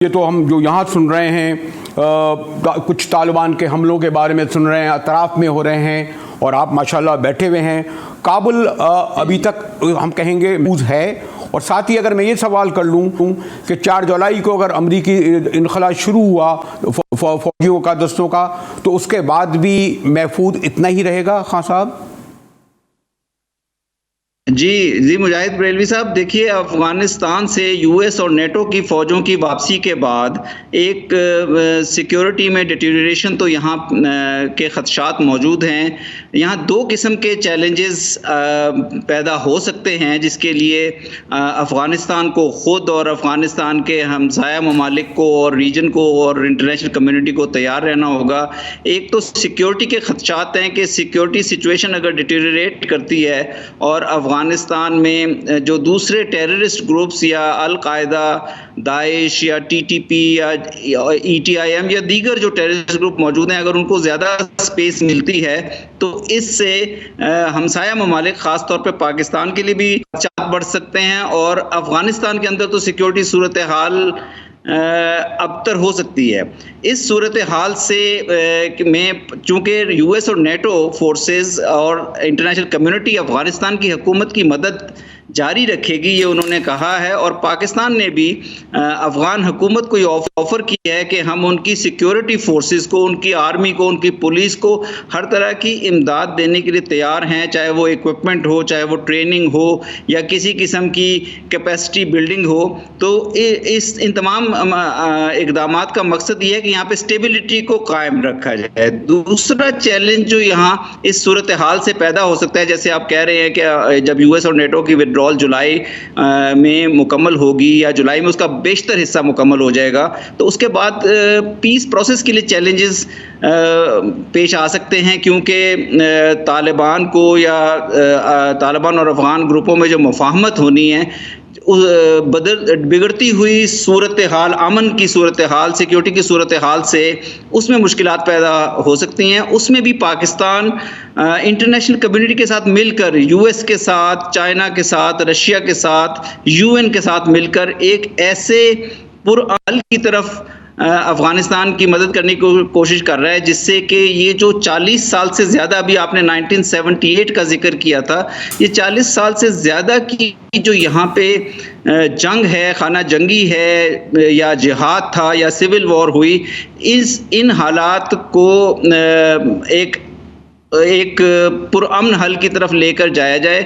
ये तो हम जो यहाँ सुन रहे हैं कुछ तालिबान के हमलों के बारे में सुन रहे हैं, अतराफ में हो रहे हैं, और आप माशाल्लाह बैठे हुए हैं। काबुल अभी तक हम कहेंगे महफूज है। और साथ ही अगर मैं ये सवाल कर लूँ कि 4 जुलाई को अगर अमरीकी इनखला शुरू हुआ फौजियों का, दस्तों का, तो उसके बाद भी महफूज इतना ही रहेगा खान साहब? जी मुजाहिद बरेलवी साहब, देखिए अफगानिस्तान से यूएस और नेटो की फ़ौजों की वापसी के बाद एक सिक्योरिटी में डिटेरियोरेशन तो यहाँ के ख़दशात मौजूद हैं। यहाँ 2 किस्म के चैलेंजेस पैदा हो सकते हैं जिसके लिए अफ़गानिस्तान को ख़ुद और अफ़गानिस्तान के हमसाया ममालिक को और रीजन को और इंटरनेशनल कम्युनिटी को तैयार रहना होगा। एक तो सिक्योरिटी के ख़दशात हैं कि सिक्योरिटी सिचुएशन अगर डिटेरियोरेट करती है और अफ़गानिस्तान में जो दूसरे टेररिस्ट ग्रुप्स या अल-कायदा, दाइश या टीटीपी या ईटीआईएम या दीगर जो टेररिस्ट ग्रुप मौजूद हैं, अगर उनको ज़्यादा स्पेस मिलती है तो इससे हमसाया ममालिक ख़ास तौर पे पाकिस्तान के लिए भी खदशात बढ़ सकते हैं और अफ़गानिस्तान के अंदर तो सिक्योरिटी सूरत हाल अबतर हो सकती है। इस सूरत हाल से में चूँकि यूएस और नेटो फोर्सेस और इंटरनेशनल कम्युनिटी अफ़गानिस्तान की हुकूमत की मदद जारी रखेगी, ये उन्होंने कहा है। और पाकिस्तान ने भी अफ़गान हुकूमत को ये ऑफ़र किया है कि हम उनकी सिक्योरिटी फोर्सेस को, उनकी आर्मी को, उनकी पुलिस को हर तरह की इमदाद देने के लिए तैयार हैं, चाहे वो इक्विपमेंट हो, चाहे वो ट्रेनिंग हो या किसी किस्म की कैपेसिटी बिल्डिंग हो। तो इन तमाम इक़दामात का मकसद ये है कि यहाँ पे स्टेबिलिटी को कायम रखा जाए। दूसरा चैलेंज जो यहाँ इस सूरत हाल से पैदा हो सकता है, जैसे आप कह रहे हैं कि जब यूएस और नेटो की विड्रॉल जुलाई में मुकम्मल होगी या जुलाई में उसका बेशतर हिस्सा मुकम्मल हो जाएगा, तो उसके बाद पीस प्रोसेस के लिए चैलेंजेस पेश आ सकते हैं, क्योंकि तालिबान को या तालिबान और अफ़गान ग्रुपों में जो मुफाहमत होनी है, बिगड़ती हुई सूरत हाल, अमन की सूरत हाल, सिक्योरिटी की सूरत हाल से उसमें मुश्किलात पैदा हो सकती हैं। उसमें भी पाकिस्तान इंटरनेशनल कम्युनिटी के साथ मिलकर, यूएस के साथ, चाइना के साथ, रशिया के साथ, यूएन के साथ मिलकर एक ऐसे पुरअमल की तरफ अफ़गानिस्तान की मदद करने की कोशिश कर रहा है जिससे कि ये जो 40 साल से ज़्यादा, अभी आपने 1978 का जिक्र किया था, ये 40 साल से ज़्यादा की जो यहाँ पे जंग है, खाना जंगी है या जिहाद था या सिविल वॉर हुई, इन हालात को एक पुरअमन हल की तरफ लेकर जाया जाए।